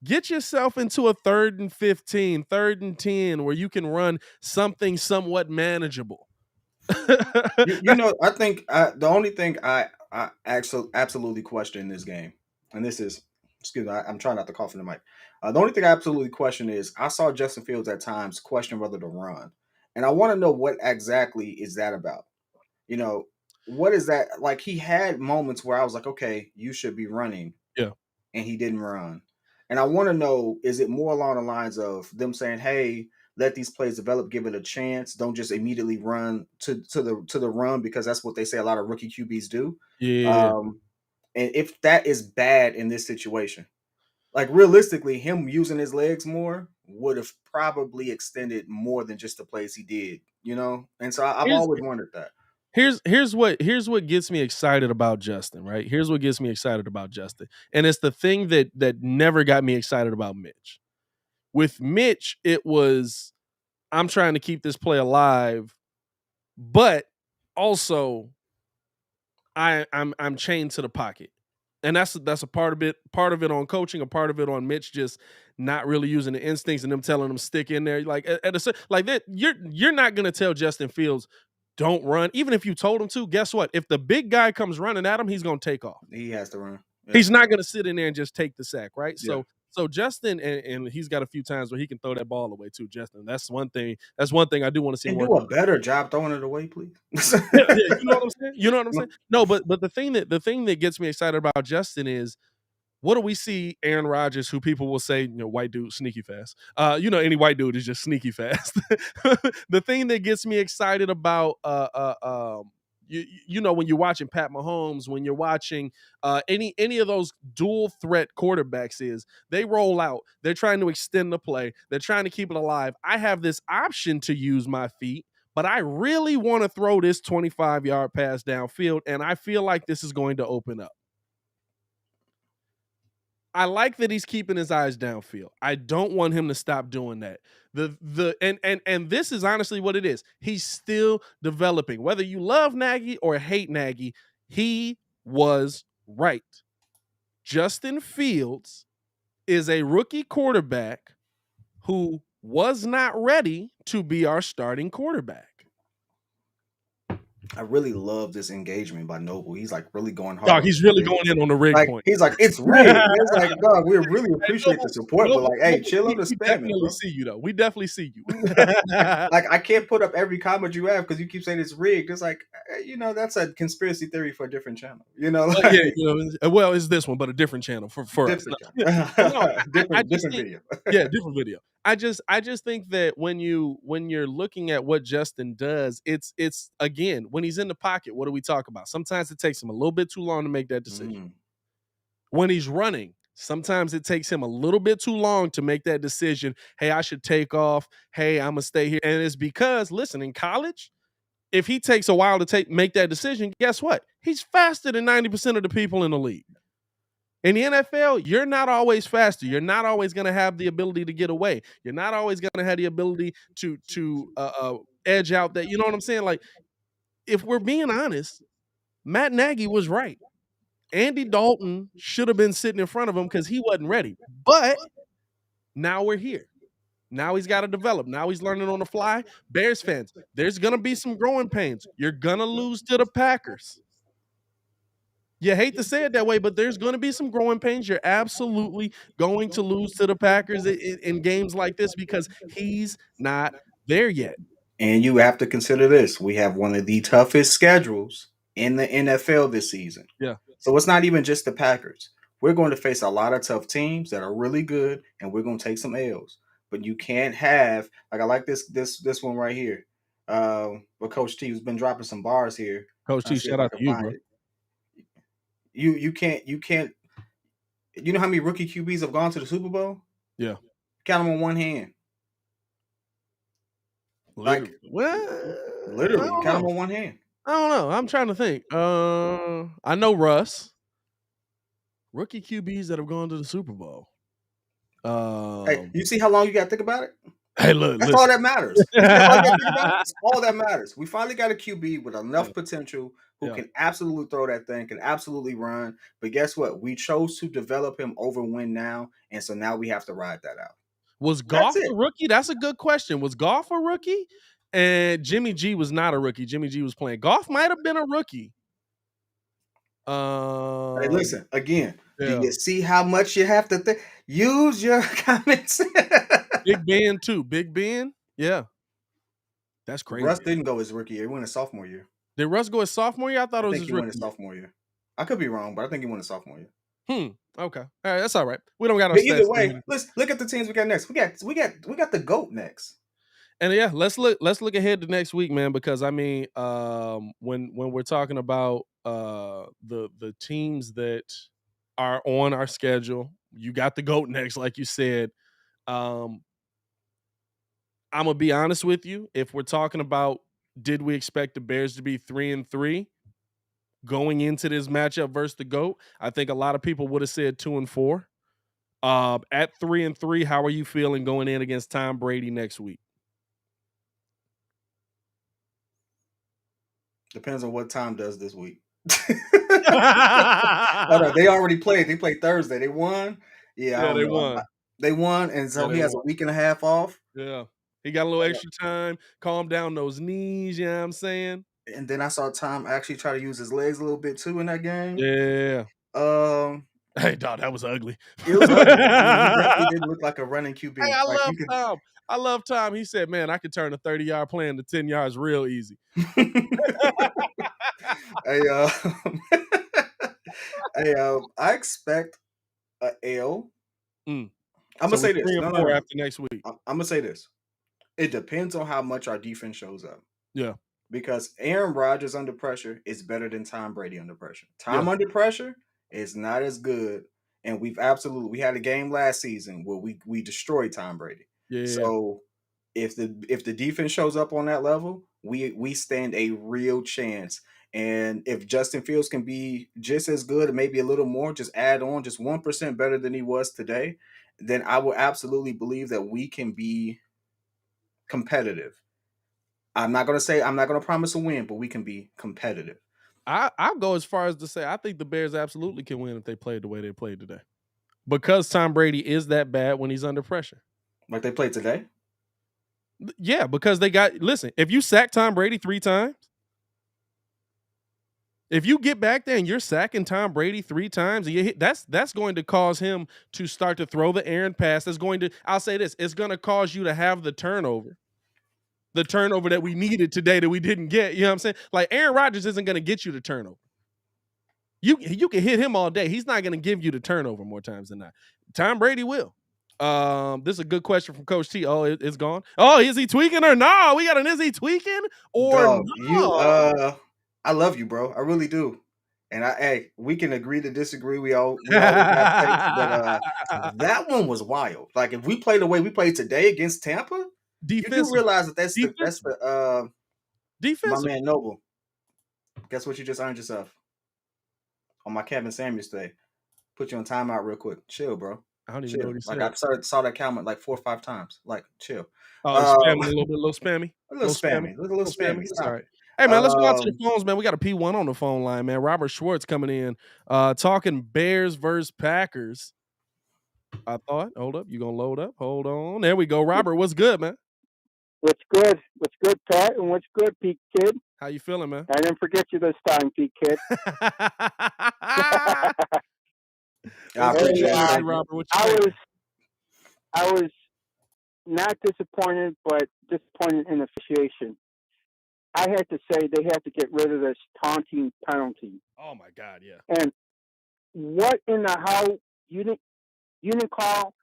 Get yourself into a 3rd and 15, 3rd and 10, where you can run something somewhat manageable. I think the only thing I absolutely question in this game, and this is, excuse me, I'm trying not to cough in the mic. The only thing I absolutely question is I saw Justin Fields at times question whether to run, and I want to know what exactly is that about. What is that? Like, he had moments where I was like, okay, you should be running. Yeah. And he didn't run. And I want to know, is it more along the lines of them saying, hey, let these plays develop, give it a chance. Don't just immediately run to the run, because that's what they say a lot of rookie QBs do. Yeah. And if that is bad in this situation, like, realistically, him using his legs more would have probably extended more than just the plays he did, And so I've always wondered that. Here's what gets me excited about Justin, right? Here's what gets me excited about Justin. And it's the thing that never got me excited about Mitch. With Mitch, it was, I'm trying to keep this play alive, but also I'm chained to the pocket. And that's a part of it on coaching, a part of it on Mitch just not really using the instincts and them telling him stick in there. Like like that, you're not gonna tell Justin Fields don't run, even if you told him to. Guess what? If the big guy comes running at him, he's gonna take off. He has to run. Yeah. He's not gonna sit in there and just take the sack, right? Yeah. So Justin, and he's got a few times where he can throw that ball away too, Justin. That's one thing I do want to see him do a better job throwing it away, please. Yeah, you know what I'm saying? No, but the thing that gets me excited about Justin is, what do we see Aaron Rodgers, who people will say, white dude, sneaky fast. Any white dude is just sneaky fast. The thing that gets me excited about when you're watching Pat Mahomes, when you're watching any of those dual threat quarterbacks, is they roll out, they're trying to extend the play, they're trying to keep it alive. I have this option to use my feet, but I really want to throw this 25-yard pass downfield, and I feel like this is going to open up. I like that he's keeping his eyes downfield. I don't want him to stop doing that. And this is honestly what it is. He's still developing. Whether you love Nagy or hate Nagy, he was right. Justin Fields is a rookie quarterback who was not ready to be our starting quarterback. I really love this engagement by Noble. He's like really going hard. Dog, he's really going in on the rig point. He's like, it's rigged. It's like, dog, we really appreciate the support, but like, hey, chill on the spamming. We definitely see you, though. We definitely see you. Like, I can't put up every comment you have because you keep saying it's rigged. It's like, that's a conspiracy theory for a different channel. Well, it's this one, but a different channel for us. Different video. Yeah, different video. I just think that when you're looking at what Justin does, it's again, when he's in the pocket, what do we talk about? Sometimes it takes him a little bit too long to make that decision. When he's running, sometimes it takes him a little bit too long to make that decision. Hey, I should take off. Hey, I'm gonna stay here. And it's because, listen, in college, if he takes a while to make that decision, guess what? He's faster than 90% of the people in the league. In the NFL, you're not always faster. You're not always going to have the ability to get away. You're not always going to have the ability to edge out that. You know what I'm saying? Like, if we're being honest, Matt Nagy was right. Andy Dalton should have been sitting in front of him because he wasn't ready. But now we're here. Now he's got to develop. Now he's learning on the fly. Bears fans, there's going to be some growing pains. You're going to lose to the Packers. You hate to say it that way, but there's going to be some growing pains. You're absolutely going to lose to the Packers in games like this because he's not there yet. And you have to consider this. We have one of the toughest schedules in the NFL this season. Yeah. So it's not even just the Packers. We're going to face a lot of tough teams that are really good, and we're going to take some L's. But you can't have, like, I like this one right here. But Coach T has been dropping some bars here. Coach T, shout out to you, bro. You can't. You know how many rookie QBs have gone to the Super Bowl? Yeah, count them on one hand. Literally, literally, count them on one hand. I don't know. I'm trying to think. I know Russ. Rookie QBs that have gone to the Super Bowl. Hey, you see how long you got to think about it? Hey, look, that's all that matters. That's all that matters. We finally got a QB with enough potential who can absolutely throw that thing, can absolutely run. But guess what? We chose to develop him over win now, and so now we have to ride that out. Was Goff a rookie? That's a good question. Was Goff a rookie? And Jimmy G was not a rookie. Jimmy G was playing. Goff might have been a rookie. Hey, listen, again, do you see how much you have to think? Use your comments. Big Ben, too. Big Ben? Yeah. That's crazy. Russ didn't go his rookie year. He went his sophomore year. Did Russ go his sophomore year? I thought it was his rookie. He went his sophomore year. I could be wrong, but I think he went his sophomore year. Okay. All right. That's all right. We don't got no stats. Either way, let's look at the teams we got next. We got the GOAT next. And yeah, let's look ahead to next week, man, because I mean, when we're talking about the teams that are on our schedule, you got the GOAT next, like you said. I'm gonna be honest with you. If we're talking about, did we expect the Bears to be 3-3 going into this matchup versus the GOAT? I think a lot of people would have said 2-4. At 3-3, how are you feeling going in against Tom Brady next week? Depends on what Tom does this week. No, they already played. They played Thursday. They won. Yeah, they won. They won, and so he has a week and a half off. Yeah. He got a little extra time, calm down those knees, you know what I'm saying? And then I saw Tom actually try to use his legs a little bit too in that game. Yeah. Hey, dog, that was ugly. It was ugly. He definitely didn't look like a running QB. Hey, Tom. I love Tom. He said, man, I could turn a 30-yard play into 10 yards real easy. I expect an L. I'm going to say this. No. After next week. I'm going to say this. It depends on how much our defense shows up. Yeah. Because Aaron Rodgers under pressure is better than Tom Brady under pressure. Tom under pressure is not as good. And we had a game last season where we destroyed Tom Brady. Yeah. So if the defense shows up on that level, we stand a real chance. And if Justin Fields can be just as good and maybe a little more, just add on just 1% better than he was today, then I will absolutely believe that we can be competitive. I'm not going to promise a win, but we can be competitive. I'll go as far as to say I think the Bears absolutely can win if they played the way they played today. Because Tom Brady is that bad when he's under pressure. Like they played today? Yeah, because listen, if you sack Tom Brady 3 times, if you get back there and you're sacking Tom Brady 3 times, that's going to cause him to start to throw the errant pass. I'll say this, it's going to cause you to have the turnover that we needed today that we didn't get. You know what I'm saying? Like Aaron Rodgers isn't going to get you the turnover. You can hit him all day. He's not going to give you the turnover more times than not. Tom Brady will. This is a good question from Coach T. Oh, it's gone. Oh, is he tweaking or no? We got an is he tweaking or Dog, no? I love you, bro. I really do. And hey, we can agree to disagree. We always have takes, but that one was wild. Like if we play the way we played today against Tampa, you do Defensively. realize that that's Defensively. my Defensively. man Noble. Guess what you just earned yourself on my Kevin Samuels today. Put you on timeout real quick. Chill, bro. I don't even know Chill. what he Like said. I saw that comment like 4 or 5 times. Like chill. Oh, he's Um, spamming a little spammy. a little spammy. A little spammy. That's all Stop right. it. Hey man, let's go out to the phones, man. We got a P1 on the phone line, man. Robert Schwartz coming in, talking Bears versus Packers. I thought, hold up, you gonna load up? Hold on. There we go. Robert, what's good, man? What's good? What's good, Pat? And what's good, P.Kidd? How you feeling, man? I didn't forget you this time, P.Kidd. I appreciate it. Thank you. Robert. What you think? I was not disappointed, but disappointed in officiation. I had to say they have to get rid of this taunting penalty. Oh my God, yeah. And what in the hell you didn't call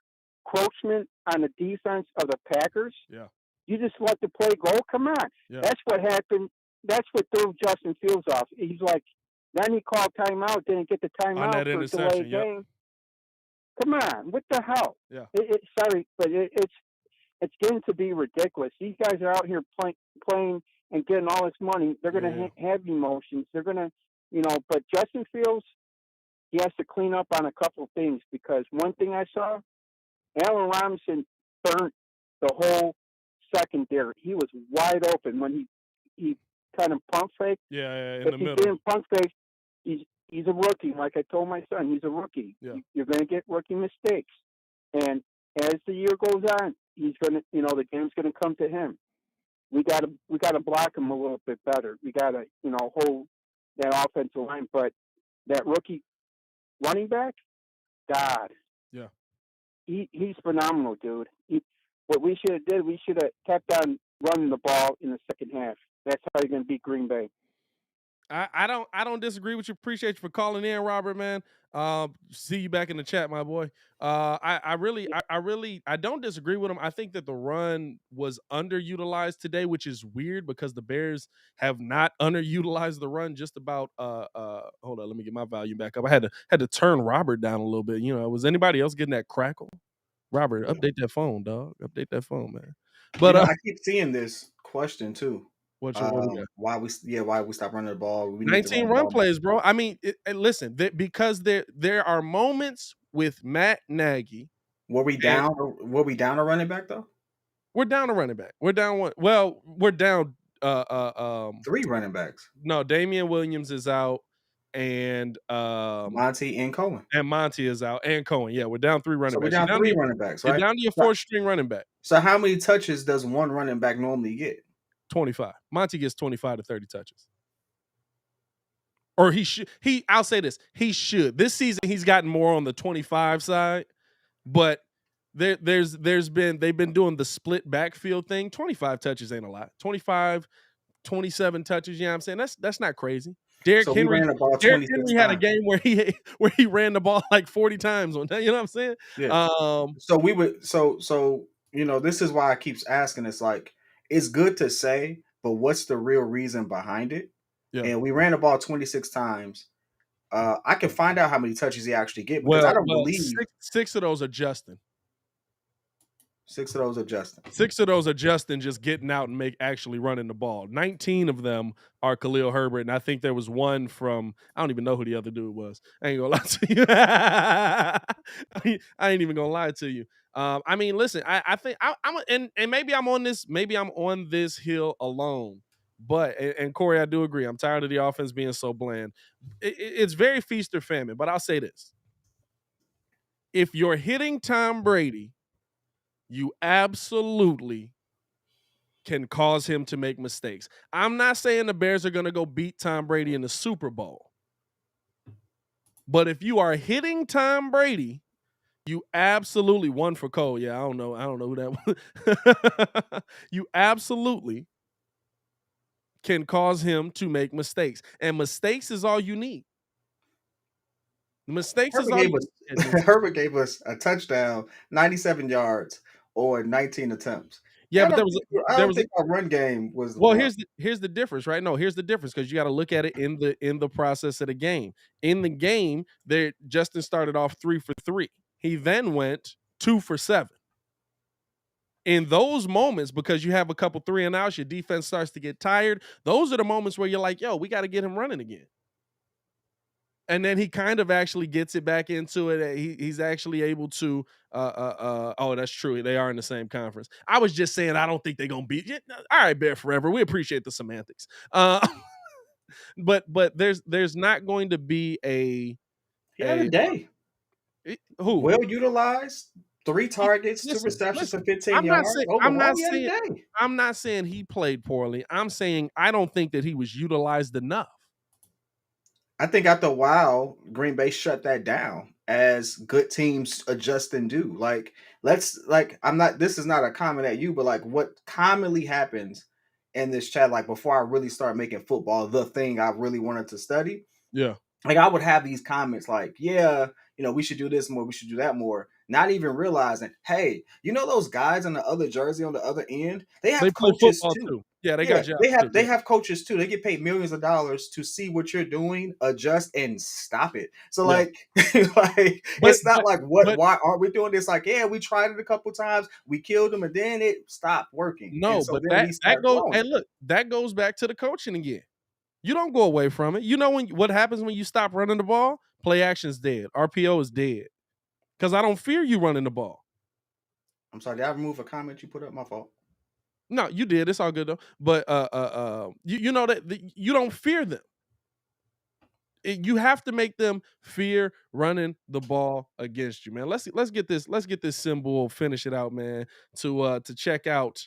encroachment on the defense of the Packers? Yeah. You just let the play go? Come on. Yeah. That's what happened. That's what threw Justin Fields off. He's like, then he called timeout, didn't get the timeout for a delayed game. Come on, what the hell? Yeah. Sorry, but it's getting to be ridiculous. These guys are out here playing and getting all this money. They're going to have emotions. They're going to, but Justin Fields, he has to clean up on a couple things, because one thing I saw, Allen Robinson burnt the whole secondary. He was wide open when he kind of pump faked. Yeah, in if the he middle. didn't pump fake, he's a rookie. Like I told my son, he's a rookie. Yeah. You're going to get rookie mistakes, and as the year goes on, he's going to, the game's going to come to him. We got to block him a little bit better. We got to, hold that offensive line. But that rookie running back, God, yeah, he's phenomenal, dude. What we should have did, we should have kept on running the ball in the second half. That's how you're going to beat Green Bay. I don't disagree with you. Appreciate you for calling in, Robert, man. See you back in the chat, my boy. I don't disagree with him. I think that the run was underutilized today, which is weird because the Bears have not underutilized the run just about hold on, let me get my volume back up. I had to turn Robert down a little bit. Was anybody else getting that crackle? Robert, update that phone, dog. Update that phone, man. But I keep seeing this question too. What why we stop running the ball? We 19 run plays, bro. I mean, listen, because there are moments with Matt Nagy. Were we down a running back though? We're down a running back. We're down one. Well, we're down 3 running backs. No, Damian Williams is out, and Monty and Cohen. And Monty is out, and Cohen. Yeah, we're down 3 running backs. We're down 3 running backs, right? You're down to your 4th-string running back. So how many touches does one running back normally get? 25. Monty gets 25 to 30 touches. Or he should. I'll say this. He should. This season he's gotten more on the 25 side, but they've been doing the split backfield thing. 25 touches ain't a lot. 25, 27 touches, you know what I'm saying? That's not crazy. Derrick Henry had a game where he ran the ball like 40 times on that. You know what I'm saying? Yeah. This is why I keep asking. It's like, it's good to say, but what's the real reason behind it? Yeah. And we ran the ball 26 times. I can find out how many touches he actually get, because I don't believe six of those are Justin. 6 of those are Justin. 6 of those are Justin just getting out and actually running the ball. 19 of them are Khalil Herbert, and I think there was one from, I don't even know who the other dude was. I ain't gonna lie to you. I ain't even gonna lie to you. I mean, listen, I think and maybe I'm on this hill alone. But and Corey, I do agree. I'm tired of the offense being so bland. It's very feast or famine. But I'll say this: if you're hitting Tom Brady, you absolutely can cause him to make mistakes. I'm not saying the Bears are going to go beat Tom Brady in the Super Bowl. But if you are hitting Tom Brady, you absolutely, one for Cole. Yeah, I don't know who that was. You absolutely can cause him to make mistakes. And mistakes is all you need. The mistakes is Herbert all gave you us get in this. Herbert gave us a touchdown, 97 yards, or 19 attempts. Yeah, but I there don't was think our run game was the well, problem. here's the difference, right? No, here's the difference because you got to look at it in the process of the game. In the game, there Justin started off 3 for 3. He then went 2 for 7. In those moments, because you have a couple 3 and outs, your defense starts to get tired. Those are the moments where you're like, yo, we got to get him running again. And then he kind of actually gets it back into it. He's actually able to. Oh, that's true. They are in the same conference. I was just saying, I don't think they're gonna beat. All right, Bear Forever. We appreciate the semantics. But there's not going to be He had a day. Who Well utilized, 3 targets, 2 listen, receptions for 15 I'm not yards. saying Overall, he had a day. I'm not saying he played poorly. I'm saying I don't think that he was utilized enough. I think after a while, Green Bay shut that down as good teams adjust and do. I'm not, this is not a comment at you, but like what commonly happens in this chat, like before I really start making football the thing I really wanted to study, Yeah. like I would have these comments like, yeah, we should do this more, we should do that more, not even realizing, hey, those guys on the other jersey on the other end, they They have play coaches football too. too. Yeah, they Yeah, got jobs they have too. they have coaches too. They get paid millions of dollars to see what you're doing, adjust, and stop it. So Yeah. like But it's not like but why aren't we doing this? Like, yeah, we tried it a couple times, we killed them, and then it stopped working. And no, so but then we that start goes throwing and it. look, that goes back to the coaching again. You don't go away from it. You know what happens when you stop running the ball? Play action's dead. RPO is dead. Because I don't fear you running the ball. I'm sorry, did I remove a comment you put up? My fault. No, you did. It's all good though. But you know that you don't fear them. You have to make them fear running the ball against you, man. Let's get this symbol, finish it out, man. To check out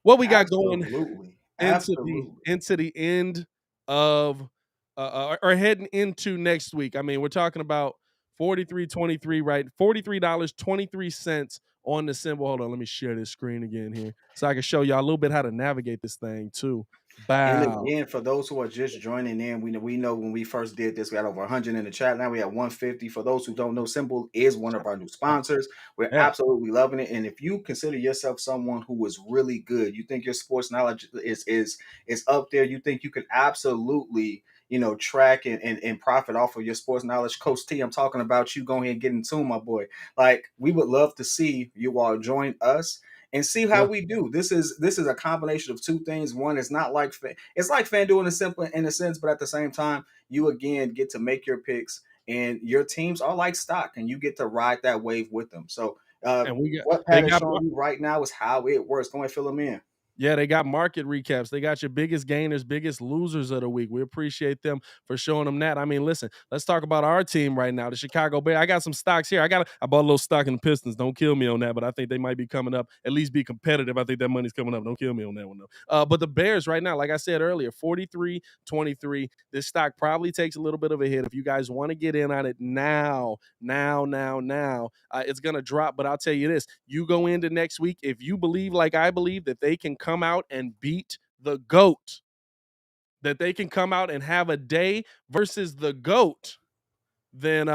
what we got going Absolutely. into Absolutely. the end of or heading into next week. I mean, we're talking about 43.23, right? $43.23 on the symbol. Hold on, let me share this screen again here so I can show y'all a little bit how to navigate this thing too. And Bow. again, for those who are just joining in, we know when we first did this, we had over 100 in the chat. Now we have 150. For those who don't know, Symbol is one of our new sponsors. We're Yeah. absolutely loving it. And if you consider yourself someone who is really good, you think your sports knowledge is up there, you think you can absolutely track and profit off of your sports knowledge. Coach T, I'm talking about you. Go ahead and get in tune, my boy. Like, we would love to see you all join us and see how we do. This is a combination of two things. One is not like it's like FanDuel in a sense, but at the same time, you again get to make your picks, and your teams are like stock, and you get to ride that wave with them. So, And what Pat is showing you right now is how it works. Go ahead, fill them in. Yeah, they got market recaps. They got your biggest gainers, biggest losers of the week. We appreciate them for showing them that. I mean, listen, let's talk about our team right now, the Chicago Bears. I got some stocks here. I bought a little stock in the Pistons. Don't kill me on that, but I think they might be coming up, at least be competitive. I think that money's coming up. Don't kill me on that one, though. But the Bears right now, like I said earlier, 43.23. This stock probably takes a little bit of a hit. If you guys want to get in on it now, it's going to drop. But I'll tell you this, you go into next week, if you believe like I believe that they can come out and beat the GOAT, that they can come out and have a day versus the GOAT, then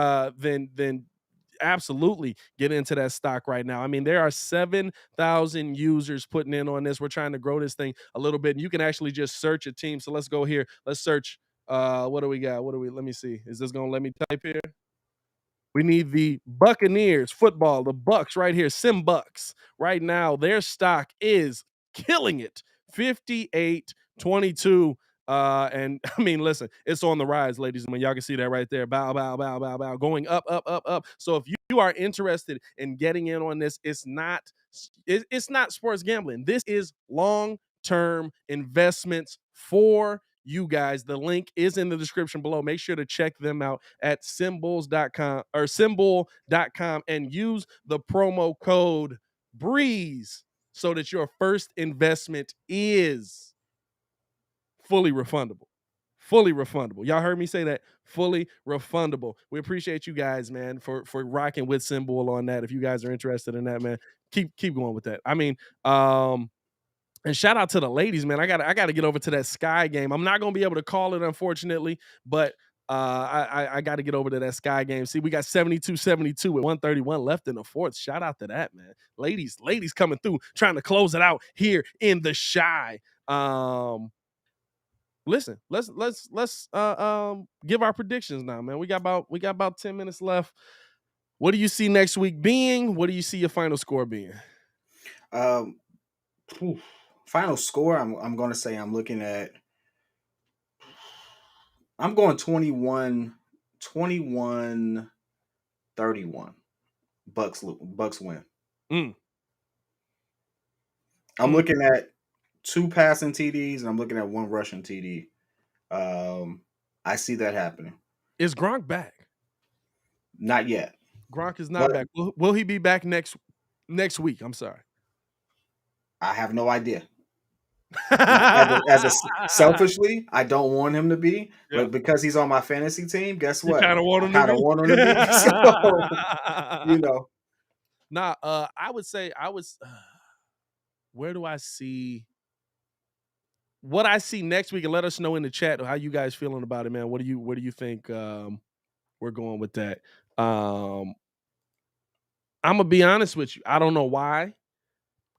absolutely get into that stock right now. I mean, there are 7,000 users putting in on this. We're trying to grow this thing a little bit, and you can actually just search a team. So let's go here. Let's search. What do we got? Let me see. Is this going to let me type here? We need the Buccaneers football, the Bucks right here, Sim Bucks. Right now, their stock is killing it, 58.22. And I mean, listen, it's on the rise, ladies and gentlemen. Y'all can see that right there. Bow, bow, bow, bow, bow, going up, up, up, up. So if you are interested in getting in on this, it's not sports gambling. This is long-term investments for you guys. The link is in the description below. Make sure to check them out at symbol.com and use the promo code BREEZE so that your first investment is fully refundable. Fully refundable. Y'all heard me say that. Fully refundable. We appreciate you guys, man, for rocking with Symbol on that. If you guys are interested in that, man, keep going with that. I mean, and shout out to the ladies, man. I got to get over to that Sky game. I'm not going to be able to call it, unfortunately, but I got to get over to that Sky game. See, we got 72-72 with 131 left in the fourth. Shout out to that, man. Ladies coming through, trying to close it out here in the Shy. Listen, let's give our predictions now, man. We got about 10 minutes left. What do you see next week being? What do you see your final score being? Final score, I'm going to say I'm going 21-31. Bucks win. I'm looking at 2 passing TDs and I'm looking at 1 rushing TD. I see that happening. Is Gronk back? Not yet. Gronk is not back. Will he be back next week? I'm sorry. I have no idea. Selfishly, I don't want him to be, but because he's on my fantasy team, guess what? I kind of want him to be. So, you know. Nah, I would say where do I see what I see next week? And let us know in the chat how you guys feeling about it, man. Where do you think we're going with that? I'm gonna be honest with you. I don't know why.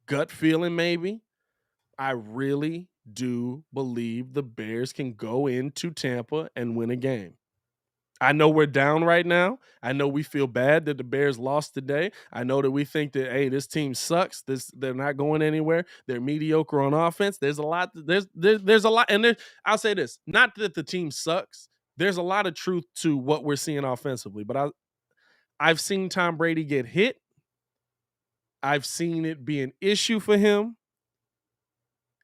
Gut feeling, maybe. I really do believe the Bears can go into Tampa and win a game. I know we're down right now. I know we feel bad that the Bears lost today. I know that we think that, hey, this team sucks. They're not going anywhere. They're mediocre on offense. There's a lot. There's a lot. And I'll say this, not that the team sucks. There's a lot of truth to what we're seeing offensively. But I've seen Tom Brady get hit. I've seen it be an issue for him.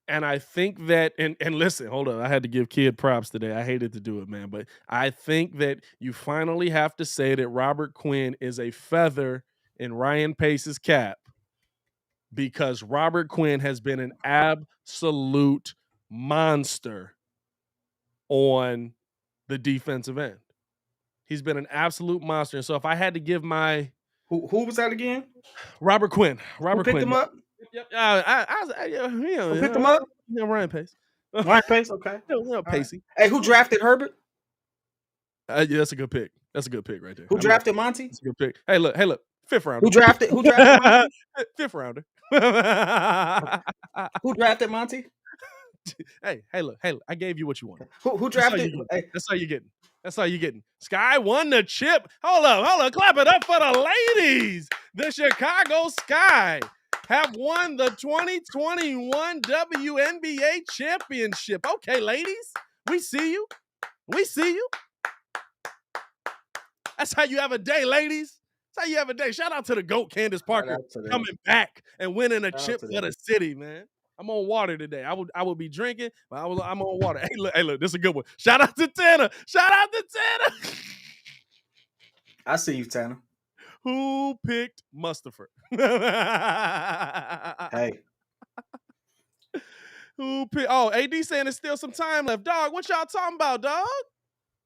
And I think that, and listen, hold on, I had to give Kidd props today. I hated to do it, man. But I think that you finally have to say that Robert Quinn is a feather in Ryan Pace's cap, because Robert Quinn has been an absolute monster on the defensive end. He's been an absolute monster. And so if I had to give my... Who was that again? Robert Quinn. Who picked him up? Yep. Who picked him up? Ryan Pace. Ryan Pace, okay. Pacey. Right. Hey, who drafted Herbert? Yeah, that's a good pick. That's a good pick right there. Who drafted Monty? That's a good pick. Hey, look. 5th rounder. Who drafted Monty? 5th rounder. Who drafted Monty? Hey, look. I gave you what you wanted. Who drafted? That's all you're getting. Sky won the chip. Hold up. Clap it up for the ladies. The Chicago Sky have won the 2021 WNBA championship. Okay, ladies, we see you. That's how you have a day, ladies. That's how you have a day. Shout out to the GOAT, Candace Parker, coming back and winning a chip for the city, man. I'm on water today. I would be drinking, but I'm on water. Hey, look, this is a good one. Shout out to Tanner. I see you, Tanner. Who picked Mustapher? Hey. Who picked? Oh, AD saying there's still some time left. Dog, what y'all talking about, dog?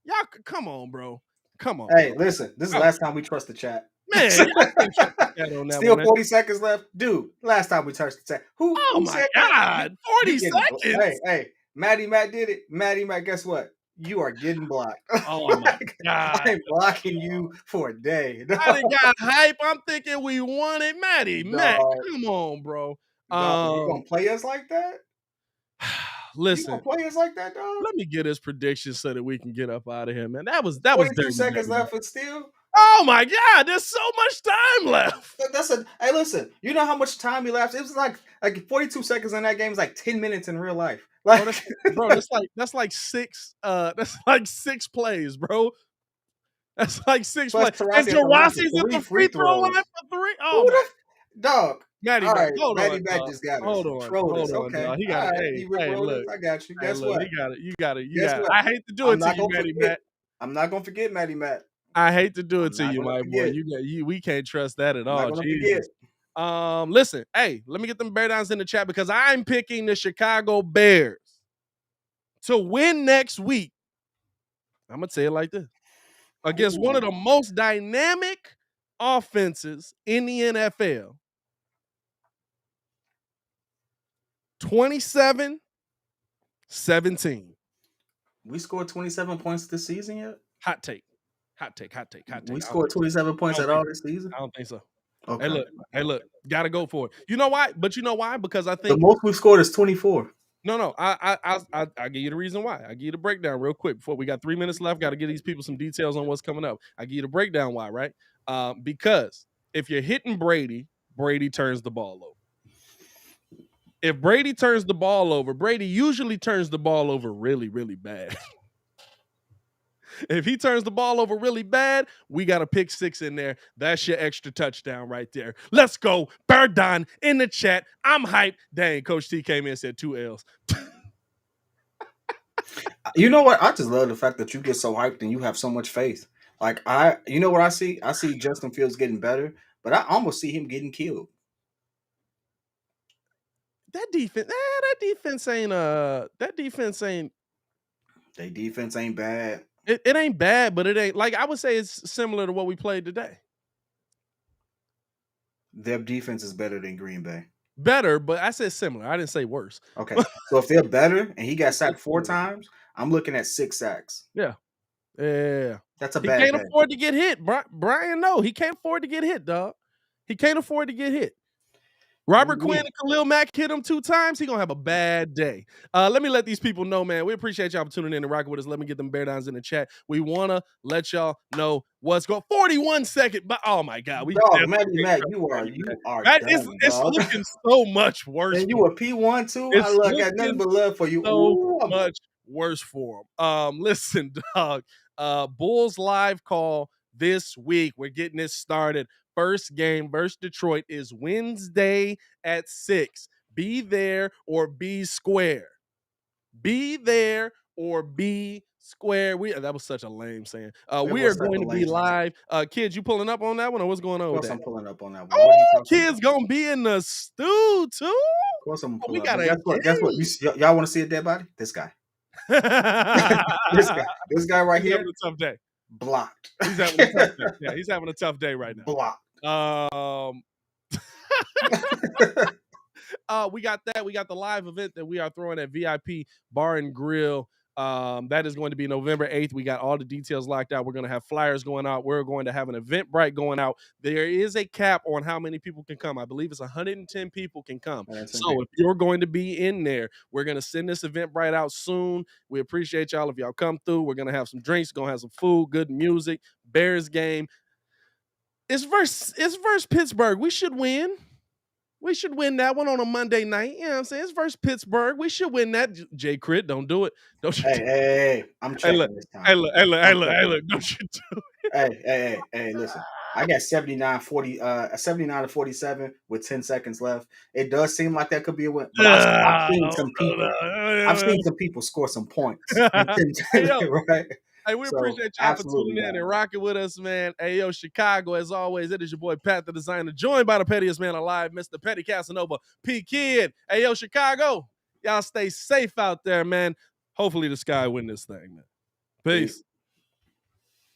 Y'all, come on, bro. Come on. Hey, bro. listen, this is the last time we trust the chat. Man, still 40 seconds left. Dude, last time we touched the chat. Who my God, 40 seconds? Hey, Maddie Matt did it. Maddie Matt, guess what? You are getting blocked. Oh, my God. I'm blocking you for a day. I got hype. I'm thinking we won it. Maddie Matt, come on, bro. You going to play us like that? Listen, you gonna play us like that, dog? Let me get his prediction so that we can get up out of here, man. That was 42 seconds left for steal. Oh my God, there's so much time left. Hey, listen, you know how much time elapsed? It was like 42 seconds in that game is like 10 minutes in real life. Like, bro, that's like 6 plays, bro. That's like 6 plays. And Gerasi's at the free throw line for 3. Oh, dog. Maddie Matt just got us. Hold on. Okay. He got it. Hey, look. I got you. Guess what? You got it. I hate to do it to you, Maddie Matt. I'm not gonna forget Maddie Matt. I hate to do it to you, my boy. We can't trust that at all. Jesus. Listen, hey, let me get them Bear Downs in the chat because I'm picking the Chicago Bears to win next week. I'm gonna say it like this. Against one of the most dynamic offenses in the NFL. 27-17. We scored 27 points this season yet? Hot take. We scored 27 points at all this season. I don't think so. Okay. Hey, look, gotta go for it. You know why? But you know why? Because I The think most we've scored is 24. No. I'll give you the reason why. I give you the breakdown real quick before we got 3 minutes left. Got to give these people some details on what's coming up. I give you the breakdown why, right? Because if you're hitting Brady, Brady turns the ball over. If Brady turns the ball over, Brady usually turns the ball over really, really bad. If he turns the ball over really bad, we got a pick 6 in there. That's your extra touchdown right there. Let's go. Berdon in the chat. I'm hyped. Dang, Coach T came in and said 2 L's. You know what? I just love the fact that you get so hyped and you have so much faith. Like you know what I see? I see Justin Fields getting better, but I almost see him getting killed. That defense ain't Their defense ain't bad. It ain't bad, but it ain't like I would say it's similar to what we played today. Their defense is better than Green Bay. Better, but I said similar. I didn't say worse. Okay. So if they're better and he got sacked 4 times, I'm looking at 6 sacks. Yeah. That's a he bad can't bet. afford to get hit. Brian, no, he can't afford to get hit, dog. He can't afford to get hit. Robert Quinn and Khalil Mack hit him 2 times. He gonna have a bad day. Let me let these people know, man. We appreciate y'all for tuning in and rocking with us. Let me get them bear downs in the chat. We wanna let y'all know what's going. 41 second, but oh my god, we Matt, you are that done, is it's looking so much worse. And you a P1 too. I got nothing but love for you. So much worse for him. Listen, dog. Bulls live call this week. We're getting this started. First game versus Detroit is Wednesday at 6. Be there or be square. Be there or be square. That was such a lame saying. We are going to be live. Kids, you pulling up on that one or what's going on with that? I'm pulling up on that one. Oh, Kids gonna be in the stew too. Of course I'm pulling up. Guess what? Y'all want to see a dead body? This guy. this guy right here. Having a tough day. Blocked. He's having a tough day. Yeah, he's having a tough day right now. Blocked. We got that. We got the live event that we are throwing at VIP Bar and Grill. That is going to be November 8th. We got all the details locked out. We're going to have flyers going out. We're going to have an Eventbrite going out. There is a cap on how many people can come. I believe it's 110 people can come. So if you're going to be in there, we're going to send this Eventbrite out soon. We appreciate y'all if y'all come through. We're going to have some drinks, going to have some food, good music, Bears game. It's versus Pittsburgh. We should win. We should win that one on a Monday night. You know what I'm saying? It's versus Pittsburgh. We should win that. Jay Crit, don't do it. Don't you Hey, I'm checking this time. Hey, look. Don't you do it. Hey, listen. I got 79 to 47 with 10 seconds left. It does seem like that could be a win. But I've seen some people score some points. Right? Hey, we appreciate y'all for tuning in and rocking with us, man. Hey, yo, Chicago, as always, it is your boy, Pat the Designer, joined by the pettiest man alive, Mr. Petty Casanova, P.Kidd. Hey, yo, Chicago, y'all stay safe out there, man. Hopefully the Sky win this thing, man. Peace.